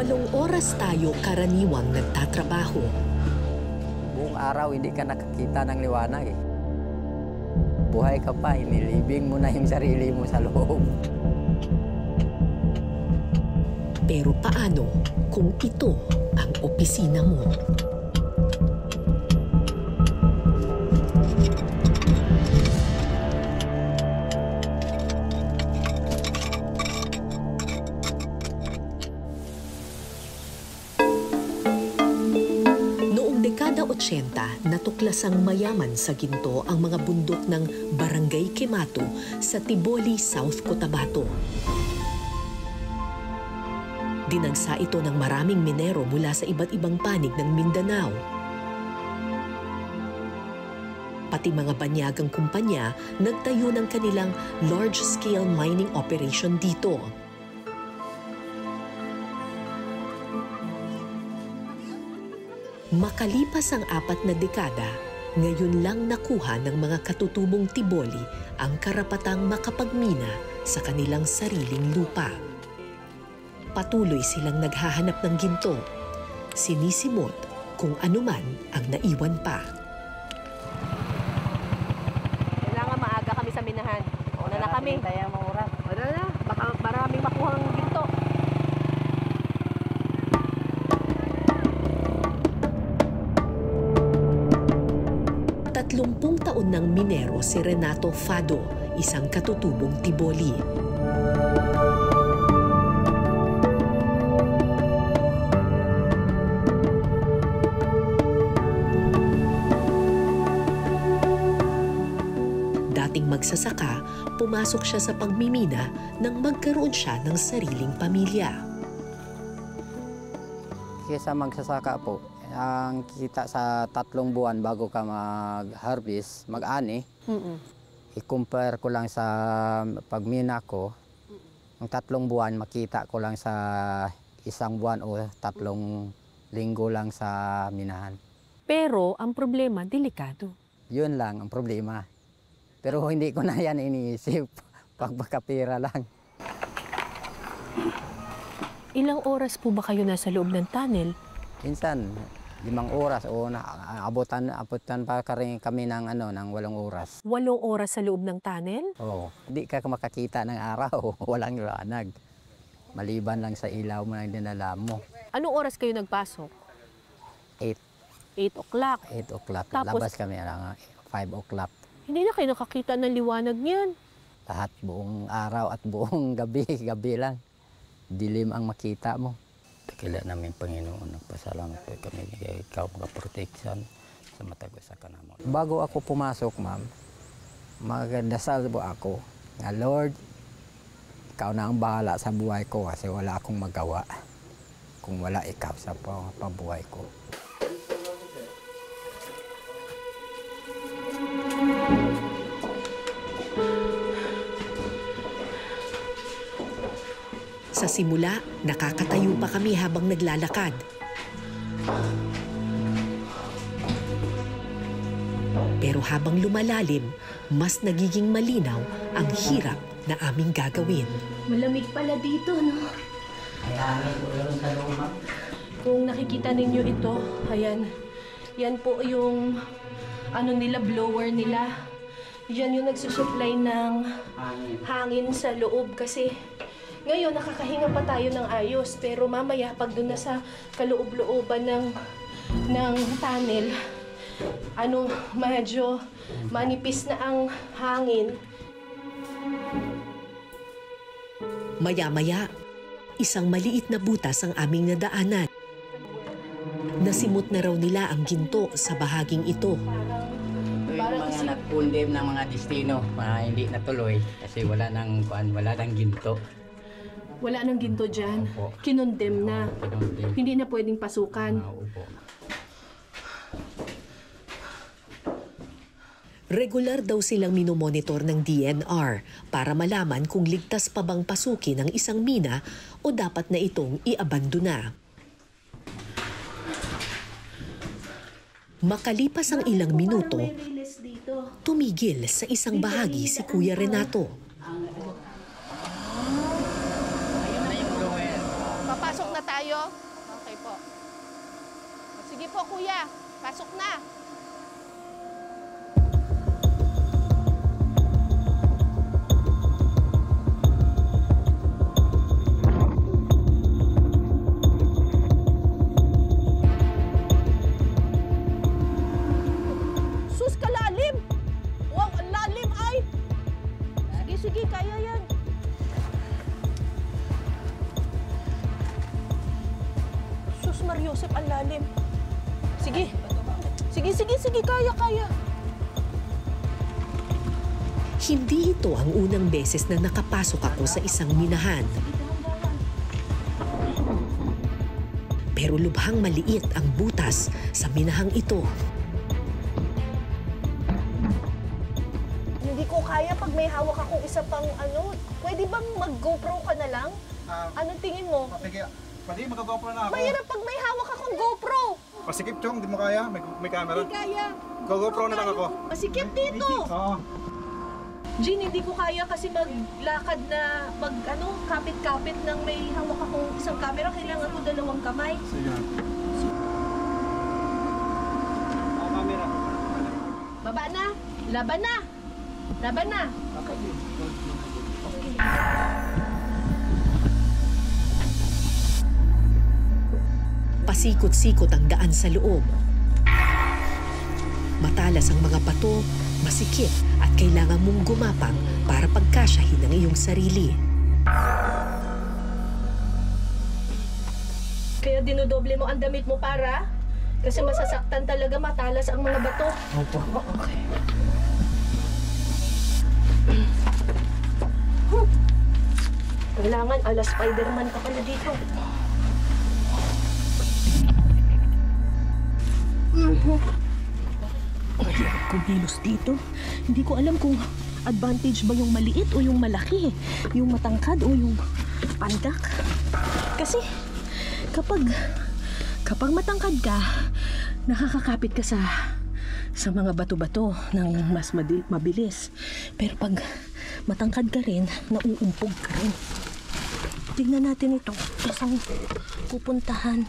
8 oras tayo karaniwang nagtatrabaho. Buong araw hindi ka nakakita ng liwanag eh. Buhay ka pa, inilibing mo na yung sarili mo sa loob. Pero paano kung ito ang opisina mo? Dekada 80, natuklasang mayaman sa ginto ang mga bundok ng Barangay Quemato sa Tiboli, South Cotabato. Dinagsa ito ng maraming minero mula sa iba't ibang panig ng Mindanao. Pati mga banyagang kumpanya nagtayo ng kanilang large-scale mining operation dito. Makalipas ang 4 na dekada, ngayon lang nakuha ng mga katutubong Tiboli ang karapatang makapagmina sa kanilang sariling lupa. Patuloy silang naghahanap ng ginto, sinisimot kung anuman ang naiwan pa. Kailangan maaga kami sa minahan. Una na kami. Wala na, baka maraming makuha ng ginto. 30 taon ng minero si Renato Fado, isang katutubong Tiboli. Dating magsasaka, pumasok siya sa pagmimina nang magkaroon siya ng sariling pamilya. Kaysa magsasaka po, ang kita sa 3 buwan bago ka mag-harvest, mag-ani, i-compare ko lang sa pagmina ko, ang 3 buwan makita ko lang sa 1 buwan o 3 linggo lang sa minahan. Pero ang problema, delikado. Yun lang ang problema. Pero hindi ko na yan iniisip, pagpakapira lang. Ilang oras po ba kayo nasa loob ng tunnel? Minsan, 5 oras o abutan pa kami ng 8 oras. 8 oras sa loob ng tunnel? Oo. Hindi ka makakita ng araw. Walang liwanag. Maliban lang sa ilaw mo na dinala mo. Anong oras kayo nagpasok? 8. 8 o'clock? 8 o'clock. Tapos, labas kami alang 5 o'clock. Hindi na kayo nakakita ng liwanag niyan? Lahat buong araw at buong gabi. Gabi lang. Dilim ang makita mo. Dakila namin Panginoon, nagpasalamat po kami kay ikaw protection sa matagos sa kanamo. Bago ako pumasok, ma'am, magdasal po ako nga, Lord, ikaw na ang bahala sa buhay ko kasi wala akong magawa kung wala ikaw sa pabuhay ko. Sa simula, nakakatayo pa kami habang naglalakad. Pero habang lumalalim, mas nagiging malinaw ang hirap na aming gagawin. Malamig pala dito, no? Kung nakikita ninyo ito, ayan. Yan po yung blower nila. Yan yung nagsusupply ng hangin sa loob kasi ngayon, nakakahinga pa tayo ng ayos, pero mamaya, pag doon na sa kaloob-looban ng tunnel, medyo manipis na ang hangin. Maya-maya, isang maliit na butas ang aming nadaanan. Nasimot na raw nila ang ginto sa bahaging ito. Yung mga nagpundim ng mga destino, hindi natuloy kasi wala nang ginto. Wala nang ginto dyan. Kinondem na. Hindi na pwedeng pasukan. Regular daw silang minomonitor ng DNR para malaman kung ligtas pa bang pasukin ang isang mina o dapat na itong iabandona. Makalipas ang ilang minuto, tumigil sa isang bahagi si Kuya Renato. Papasok na tayo. Sige po, kuya. Pasok na. Sus, kalalim! Wow, ang lalim ay! Sige, sige, kaya yan. Sus, Mariosep, ang lalim. Sige. Sige, sige, sige, kaya, kaya. Hindi ito ang unang beses na nakapasok ako sa isang minahan. Pero lubhang maliit ang butas sa minahang ito. Hindi ko kaya pag may hawak akong isa pang ano. Pwede bang mag-GoPro ka na lang? Anong tingin mo? Pwede, mag-GoPro na ako. Mahirap pag may hawak akong GoPro. Pasikip, Chong, di mo kaya? May camera. Hindi kaya. Go-GoPro na lang ako. Masikip dito. Oo. Jean, hindi ko kaya kasi maglakad na kapit-kapit ng may hawak akong isang camera. Kailangan ko 2 kamay. Sige. Camera. Baba na. Laban na. Laban na. Pasikot-sikot ang daan sa loob. Matalas ang mga bato, masikip at kailangan mong gumapang para pagkasyahin ang iyong sarili. Kaya dinodoble mo ang damit mo para? Kasi masasaktan talaga, matalas ang mga bato. Opo. Okay. Kailangan ala Spider-Man ka pala dito. Mahirap kumilos dito. Hindi ko alam kung advantage ba yung maliit o yung malaki. Yung matangkad o yung pandak. Kasi kapag matangkad ka, nakakakapit ka sa mga bato-bato ng mas mabilis. Pero pag matangkad ka rin, nauumpog ka rin. Tingnan natin ito. Saan pupuntahan?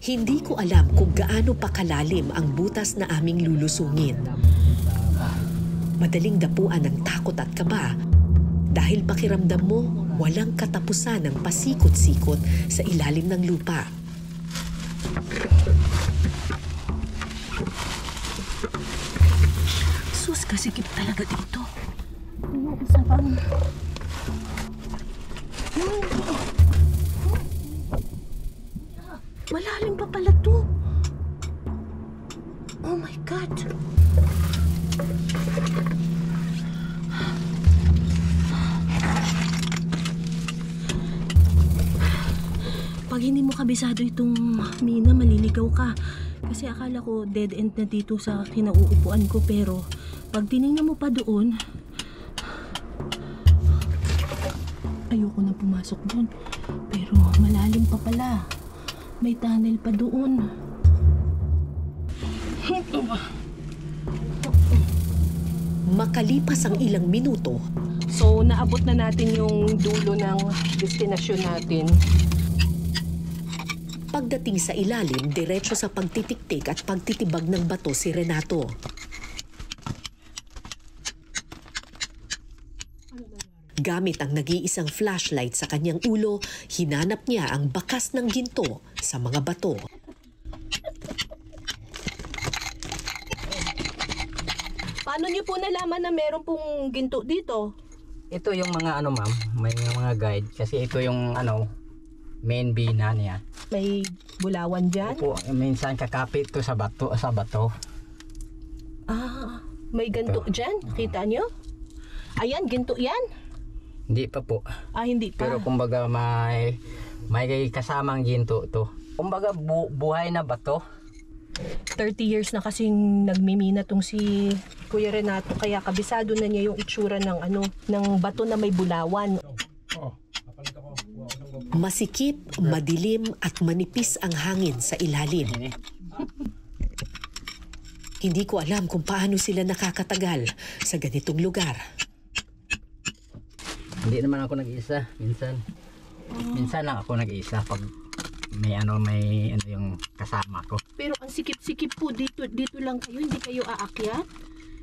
Hindi ko alam kung gaano pa kalalim ang butas na aming lulusungin. Madaling dapuan ng takot at kaba dahil pakiramdam mo walang katapusan ng pasikot-sikot sa ilalim ng lupa. Sus, kasikip talaga dito. Yung isa pang... Malalim pa pala to. Oh my God. Pag hindi mo kabisado itong mina, maliligaw ka. Kasi akala ko dead end na dito sa kinauupuan ko. Pero pag tinignan mo pa doon, ayoko na pumasok doon. Pero malalim pa pala. May tunnel pa doon. Makalipas ang ilang minuto, So, naabot na natin yung dulo ng destinasyon natin. pagdating sa ilalim, diretso sa pagtitiktik at pagtitibag ng bato si Renato. Gamit ang nag-iisang flashlight sa kanyang ulo, hinanap niya ang bakas ng ginto sa mga bato. Paano niyo po nalaman na meron pong ginto dito? Ito yung mga ma'am, may mga guide kasi ito yung main bina niya. May bulawan dyan? Po, minsan kakapit to sa bato. Ah, may ginto dyan? Kita niyo? Ayan, ginto yan? Hindi pa po. Ah, hindi pa. Pero kumbaga may kasamang ginto to. Kumbaga buhay na bato. 30 years na kasing nagmimina tong si Kuya Renato, kaya kabisado na niya yung itsura ng ng bato na may bulawan. Masikip, madilim at manipis ang hangin sa ilalim. Hindi ko alam kung paano sila nakakatagal sa ganitong lugar. Hindi naman ako nag-iisa. Minsan lang ako nag-iisa pag may yung kasama ko. Pero ang sikip-sikip po dito lang kayo, hindi kayo aakyat?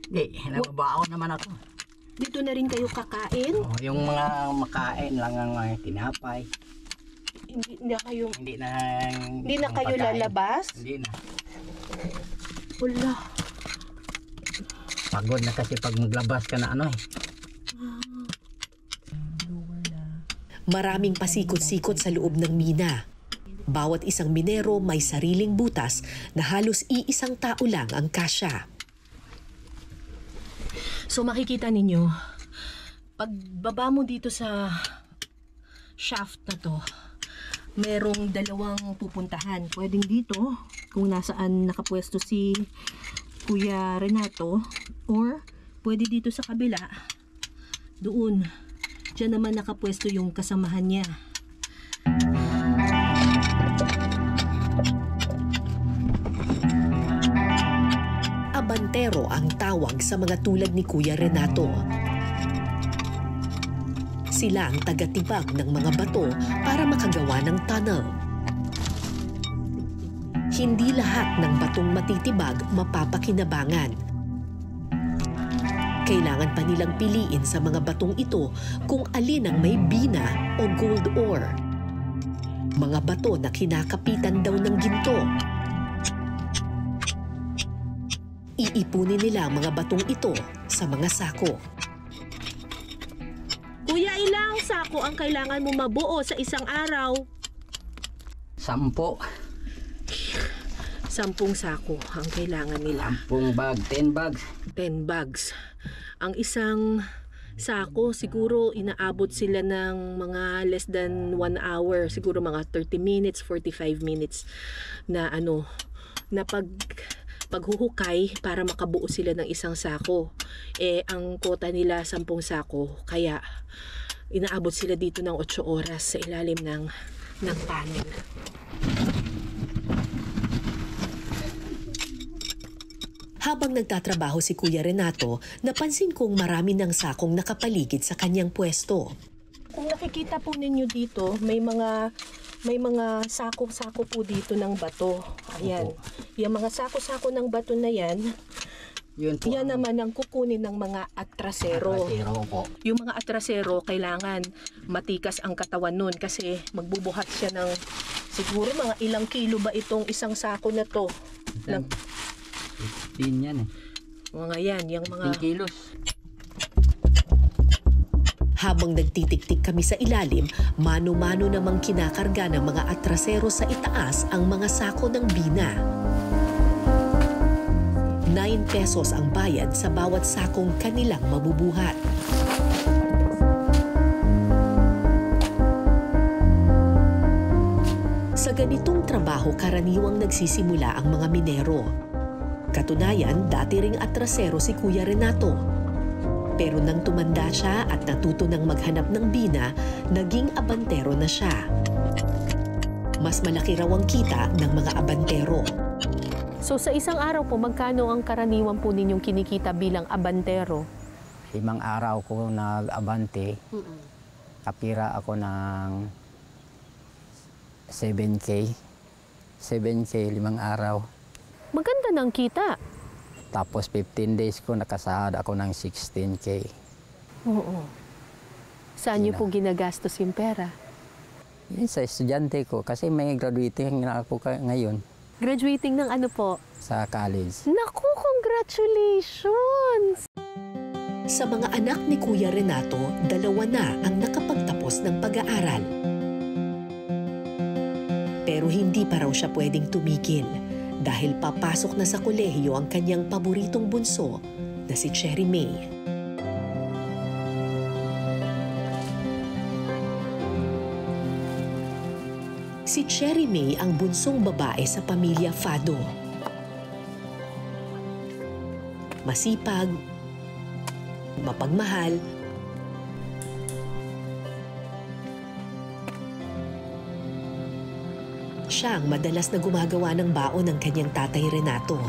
Hindi, nababaon naman ako. Dito na rin kayo kakain? Yung mga makain lang ang mga tinapay. Hindi na kayo pagkain. lalabas? Hindi na. Wala. Pagod na kasi pag maglabas ka na Maraming pasikot-sikot sa loob ng mina. Bawat isang minero may sariling butas na halos iisang tao lang ang kasya. So makikita ninyo, pagbaba mo dito sa shaft na to, merong dalawang pupuntahan. Pwedeng dito, kung nasaan nakapwesto si Kuya Renato, or pwede dito sa kabila, doon. Diyan naman nakapwesto yung kasamahan niya. Abantero ang tawag sa mga tulad ni Kuya Renato. Sila ang tagatibag ng mga bato para makagawa ng tunnel. Hindi lahat ng batong matitibag mapapakinabangan. Kailangan pa nilang piliin sa mga batong ito kung alin ang may bina o gold ore. Mga bato na kinakapitan daw ng ginto. Iipunin nila ang mga batong ito sa mga sako. Kuya, ilang sako ang kailangan mo mabuo sa isang araw? 10. 10 sako ang kailangan nila. 10 bag, 10 bags. 10 bags. Ang isang sako, siguro inaabot sila ng mga less than 1 hour. Siguro mga 30 minutes, 45 minutes na na paghuhukay para makabuo sila ng isang sako. Ang kota nila 10 sako. Kaya inaabot sila dito ng 8 oras sa ilalim ng tunnel. Habang nagtatrabaho si Kuya Renato, napansin kong marami ng sakong nakapaligid sa kanyang pwesto. Kung nakikita po ninyo dito, may mga sako-sako po dito ng bato. Ayan. Yung mga sako-sako ng bato na yan, yan naman ang kukunin ng mga atrasero. Yung mga atrasero, kailangan matikas ang katawan nun kasi magbubuhat siya ng siguro mga ilang kilo ba itong isang sako na to. 15 yan Mga yan, yung mga 15 kilos. Habang nagtitiktik kami sa ilalim, mano-mano namang kinakarga ng mga atrasero sa itaas ang mga sako ng bina. 9 pesos ang bayad sa bawat sakong kanilang mabubuhat. Sa ganitong trabaho, karaniwang nagsisimula ang mga minero. Katunayan, dati ring atrasero si Kuya Renato. Pero nang tumanda siya at natuto ng maghanap ng bina, naging abantero na siya. Mas malaki raw ang kita ng mga abantero. So sa isang araw po, magkano ang karaniwan po ninyong kinikita bilang abantero? 5 araw ko nag-abante. Kapira ako ng 7K. 7K, 5 araw. Maganda ng kita. Tapos 15 days ko nakasahod ako ng 16K. Oo. Saan niyo po ginagastos yung pera? Yun sa estudyante ko kasi may graduating na ako ngayon Graduating ng ano po? sa college. Naku, congratulations! Sa mga anak ni Kuya Renato, 2 na ang nakapagtapos ng pag-aaral. Pero hindi pa raw siya pwedeng tumigil dahil papasok na sa kolehiyo ang kanyang paboritong bunso na si Cherry May. Si Cherry May ang bunsong babae sa pamilya Fado. Masipag, mapagmahal, siya ang madalas na gumagawa ng baon ng kanyang tatay Renato.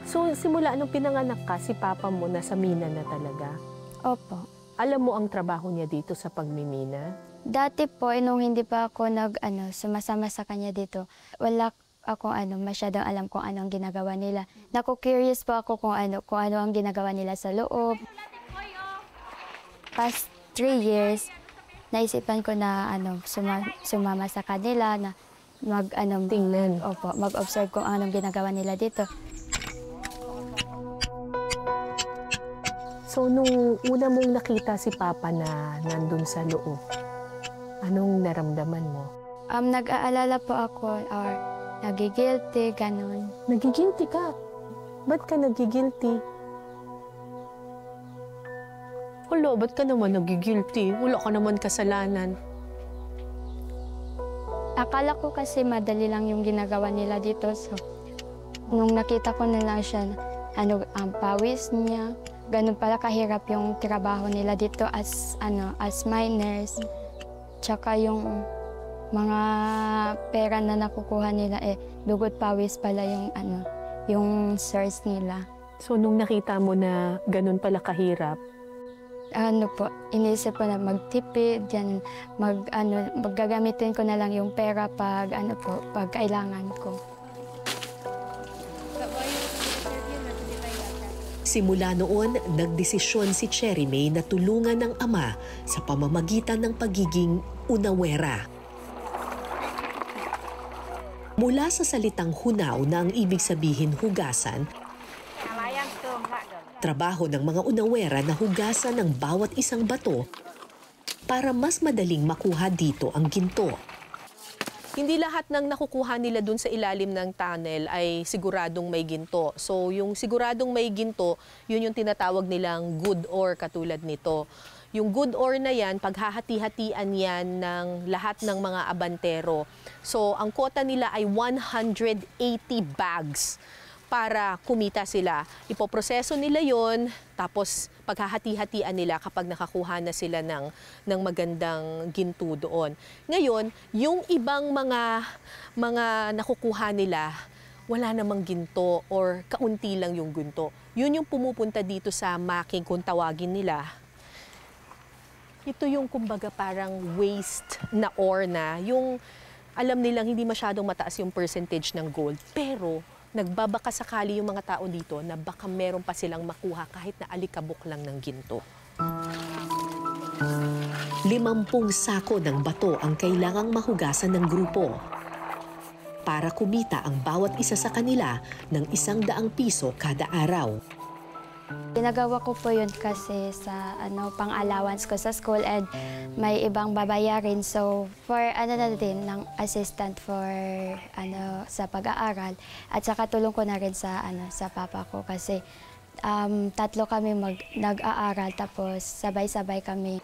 So, simula nung pinanganak ka, si Papa mo nasa mina na talaga? Opo. Alam mo ang trabaho niya dito sa pagmimina? Dati po, nung hindi pa ako sumasama sa kanya dito, wala ako masyadong alam kung ano ang ginagawa nila. Naku-curious po ako kung ano ang ginagawa nila sa loob. Past 3 years, naisipan ko na sumama sa kanila na Tingnan. mag-observe kung anong ginagawa nila dito. So, nung una mong nakita si Papa na nandun sa loob, anong naramdaman mo? Nag-aalala po ako or nagigilty, ganun. Nagigilty ka? Ba't ka nagigilty? Wala, ba't ka naman nagigilty? Wala ka naman kasalanan. Akala ko kasi madali lang yung ginagawa nila dito. So, nung nakita ko na lang siya, ang pawis niya, ganun pala kahirap yung trabaho nila dito as miners. Tsaka yung mga pera na nakukuha nila, dugot pawis pala yung source nila. So, nung nakita mo na ganun pala kahirap, Inisip ko na magtipid, maggagamitin ko na lang yung pera pag kailangan ko. Simula noon, nagdesisyon si Cherry May na tulungan ng ama sa pamamagitan ng pagiging unawera. Mula sa salitang hunaw na ang ibig sabihin hugasan, trabaho ng mga unawera na hugasan ng bawat isang bato para mas madaling makuha dito ang ginto. hindi lahat ng nakukuha nila dun sa ilalim ng tunnel ay siguradong may ginto. So yung siguradong may ginto, yun yung tinatawag nilang good ore katulad nito. Yung good ore na yan, paghahati-hatian yan ng lahat ng mga abantero. So ang quota nila ay 180 bags para kumita sila. Ipoproseso nila yon, tapos paghahati-hatian nila kapag nakakuha na sila ng magandang ginto doon. Ngayon, yung ibang mga nakukuha nila, wala namang ginto or kaunti lang yung ginto. Yun yung pumupunta dito sa making kung tawagin nila. Ito yung kumbaga parang waste na ore na, yung alam nilang hindi masyadong mataas yung percentage ng gold, pero nagbabaka sakali yung mga tao dito na baka meron pa silang makuha kahit na alikabok lang ng ginto. 50 sako ng bato ang kailangang mahugasan ng grupo para kumita ang bawat isa sa kanila ng 100 piso kada araw. Ginagawa ko po yun kasi sa pang-allowance ko sa school and may ibang babayarin. So for na din ng assistant for sa pag-aaral at saka tulong ko na rin sa sa papa ko kasi tatlo kami nag-aaral tapos sabay-sabay kami.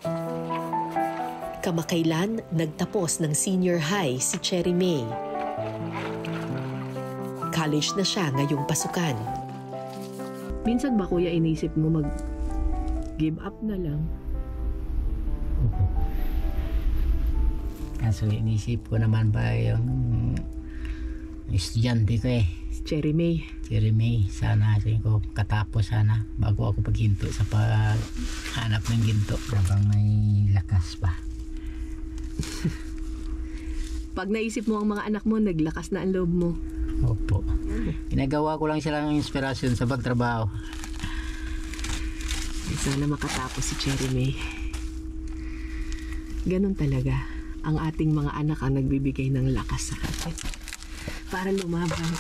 Kamakailan nagtapos ng senior high si Cherry May. College na siya ngayong pasukan. Minsan ba kuya inisip mo mag-give up na lang? Opo. Kaso inisip ko naman ba yung estudyante ko Cherry May. Cherry May, sana ko katapos sana bago ako paghinto sa paghanap ng ginto habang may lakas pa. Pag naisip mo ang mga anak mo, naglakas na ang loob mo. Opo. Ginagawa ko lang sila ng inspirasyon sa pagtrabaho. Sana makatapos si Cherry May. Ganon talaga. Ang ating mga anak ang nagbibigay ng lakas sa atin. Para lumaban.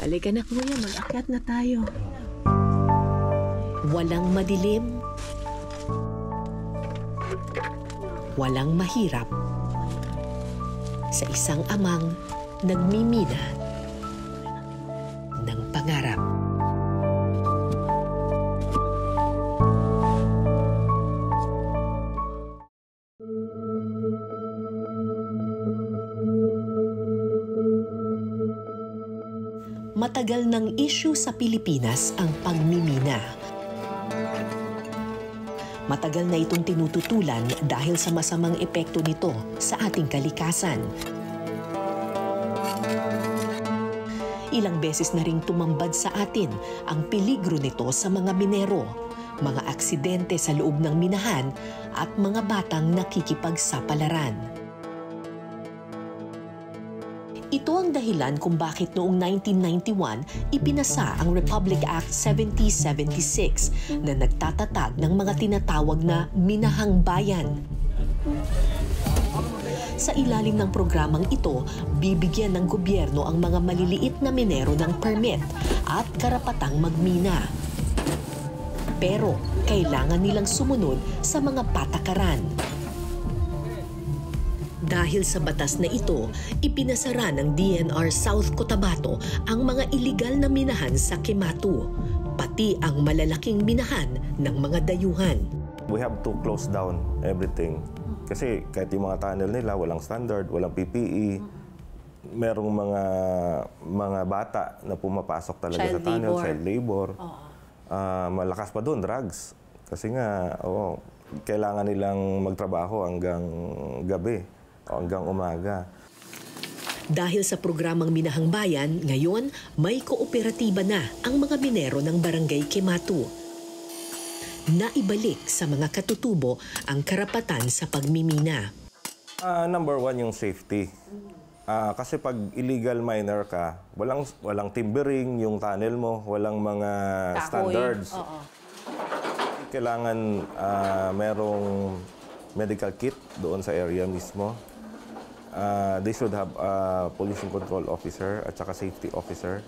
Halika na kuya, mag-akyat na tayo. Walang madilim. Walang mahirap. Sa isang amang nagmimina ng pangarap. Matagal ng issue sa Pilipinas ang pagmimina. Matagal na itong tinututulan dahil sa masamang epekto nito sa ating kalikasan. Ilang beses na ring tumambad sa atin ang peligro nito sa mga minero, mga aksidente sa loob ng minahan at mga batang nakikipagsapalaran. Ito ang dahilan kung bakit noong 1991 ipinasa ang Republic Act 7076 na nagtatatag ng mga tinatawag na minahang bayan. Sa ilalim ng programang ito, bibigyan ng gobyerno ang mga maliliit na minero ng permit at karapatang magmina. Pero kailangan nilang sumunod sa mga patakaran. Dahil sa batas na ito, ipinasara ng DNR South Cotabato ang mga iligal na minahan sa Quematu, pati ang malalaking minahan ng mga dayuhan. We have to close down everything. Kasi kahit yung mga tunnel nila, walang standard, walang PPE, merong mga bata na pumapasok talaga sa tunnel, child labor. Malakas pa doon, drugs. Kasi nga, kailangan nilang magtrabaho hanggang gabi. Hanggang umaga. Dahil sa programang Minahang Bayan, ngayon may kooperatiba na ang mga minero ng Barangay Quematu. Naibalik sa mga katutubo ang karapatan sa pagmimina. Number one, yung safety. Kasi pag illegal miner ka, walang timbering, yung tunnel mo, walang mga standards. Kailangan merong medical kit doon sa area mismo. They should have a pollution control officer at saka safety officer.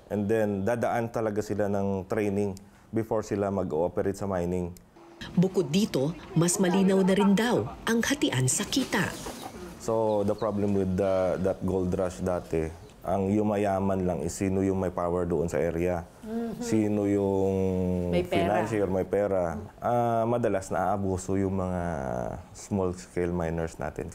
And then, dadaan talaga sila ng training before sila mag-ooperate sa mining. Bukod dito, mas malinaw na rin daw ang hatian sa kita. So, the problem with that gold rush dati, ang yumayaman lang is sino yung may power doon sa area. Sino yung financier, may pera. Madalas naaabuso yung mga small-scale miners natin.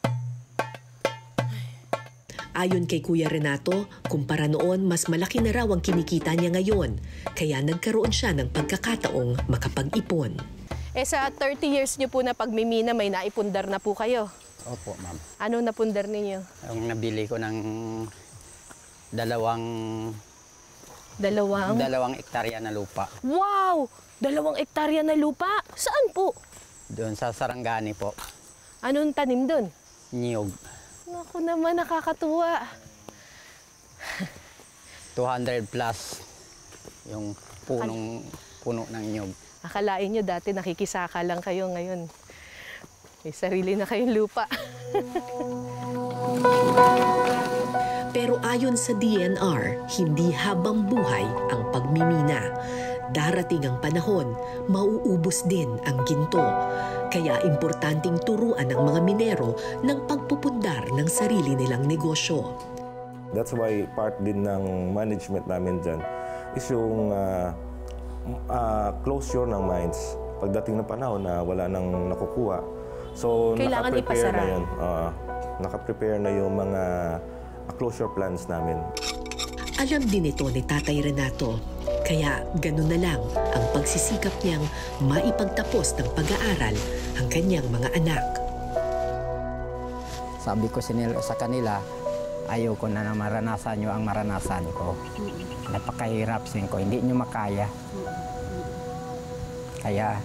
Ayon kay Kuya Renato, kumpara noon, mas malaki na raw ang kinikita niya ngayon. Kaya nagkaroon siya ng pagkakataong makapag-ipon. Sa 30 years niyo po na pagmimina, may naipundar na po kayo? Opo, ma'am. Anong napundar ninyo? Ang nabili ko ng dalawang hektarya na lupa. Wow! 2 hektarya na lupa? Saan po? Doon sa Sarangani po. Anong tanim doon? Niyog. Naku naman, nakakatuwa. 200 plus yung puno ng niyog. Akalain nyo dati nakikisaka lang kayo, ngayon may sarili na kayong lupa. Pero ayon sa DNR, hindi habang buhay ang pagmimina. Darating ang panahon, mauubos din ang ginto. Kaya importanteng turuan ng mga minero ng pagpupundar ng sarili nilang negosyo. That's why part din ng management namin dyan is yung closure ng mines. Pagdating ng panahon na wala nang nakukuha. So, kailangan ipasara. Na yun. Naka-prepare na yung mga closure plans namin. Alam din ito ni Tatay Renato. Kaya ganun na lang ang pagsisikap niyang maipagtapos ng pag-aaral ang kanyang mga anak. Sabi ko sa kanila, ayaw ko na maranasan nyo ang maranasan ko. Napakahirap ko, hindi nyo makaya. Kaya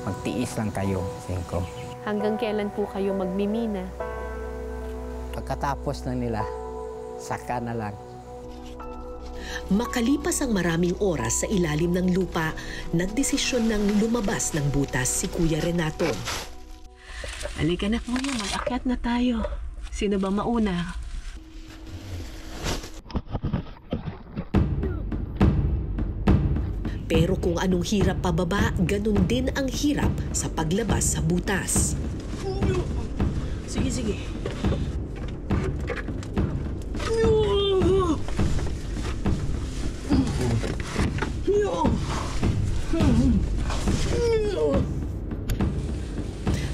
magtiis lang kayo, ko. Hanggang kailan po kayo magmimina? Pagkatapos na nila, saka na lang. Makalipas ang maraming oras sa ilalim ng lupa, nagdesisyon ng lumabas ng butas si Kuya Renato. Halika na kuya, mag-akyat na tayo. Sino ba mauna? Pero kung anong hirap pababa, ganun din ang hirap sa paglabas sa butas. Sige, sige.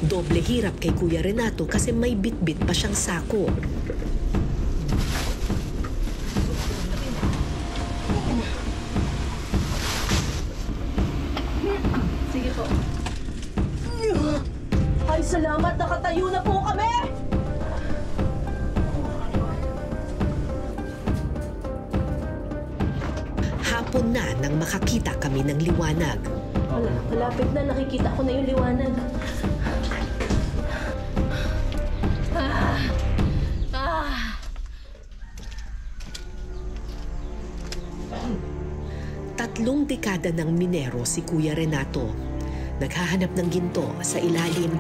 Doble hirap kay Kuya Renato kasi may bit-bit pa siyang sako. Sige po. Ay, salamat! Nakatayo na po kami! hapon na nang makakita kami ng liwanag. Wala, malapit na. Nakikita ko na yung liwanag. Tatlong dekada ng minero si Kuya Renato. Naghahanap ng ginto sa ilalim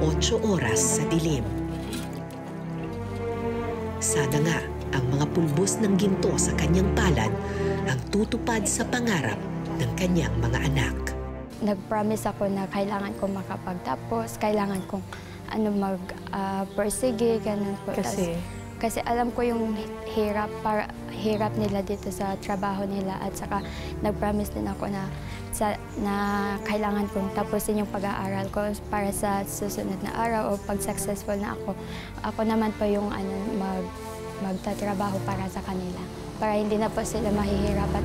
8 oras sa dilim. Sana nga ang mga pulbos ng ginto sa kanyang palad ang tutupad sa pangarap ng kanyang mga anak. Nag-promise ako na kailangan kong makapagtapos, kailangan kong mag-persige, ganun po. Kasi alam ko yung hirap nila dito sa trabaho nila at saka nag-promise din ako na kailangan kong tapusin yung pag-aaral ko para sa susunod na araw o pag successful na ako naman po yung magtatrabaho para sa kanila. Para hindi na po sila mahihirapan.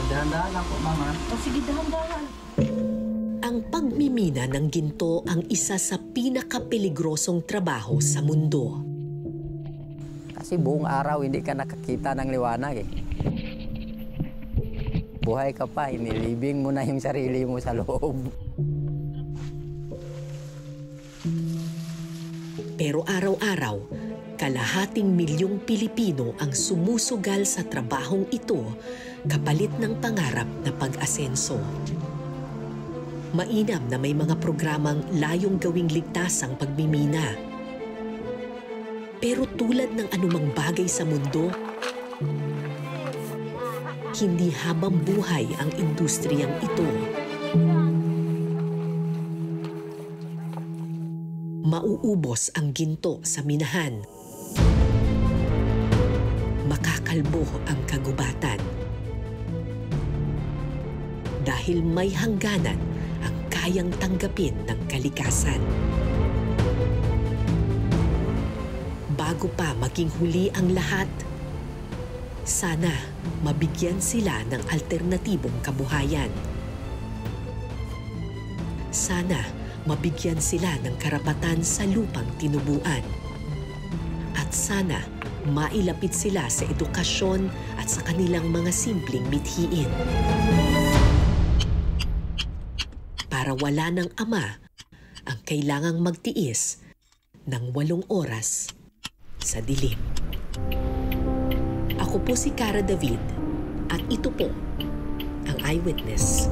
Dahan-dahan lang po, Mama. Sige, dahan-dahan. Ang pagmimina ng ginto ang isa sa pinakapeligrosong trabaho sa mundo. Kasi buong araw hindi ka nakakita ng liwanag eh. Buhay ka pa, inilibing mo na yung sarili mo sa loob. Pero araw-araw, kalahating milyong Pilipino ang sumusugal sa trabahong ito kapalit ng pangarap na pag-asenso. Mainam na may mga programang layong gawing ligtas ang pagmimina. Pero tulad ng anumang bagay sa mundo, hindi habang buhay ang industriyang ito. Mauubos ang ginto sa minahan. Makakalbo ang kagubatan. Dahil may hangganan ang kayang tanggapin ng kalikasan. Bago pa maging huli ang lahat, sana mabigyan sila ng alternatibong kabuhayan. Sana mabigyan sila ng karapatan sa lupang tinubuan. At sana mailapit sila sa edukasyon at sa kanilang mga simpleng mithiin. Para wala ng ama ang kailangang magtiis ng 8 oras sa dilim. Ako po si Cara David at ito po ang Eyewitness.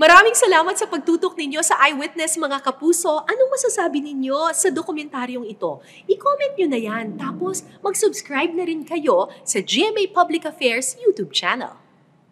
Maraming salamat sa pagtutok ninyo sa Eyewitness, mga kapuso. Anong masasabi ninyo sa dokumentaryong ito? I-comment nyo na yan. Tapos mag-subscribe na rin kayo sa GMA Public Affairs YouTube channel.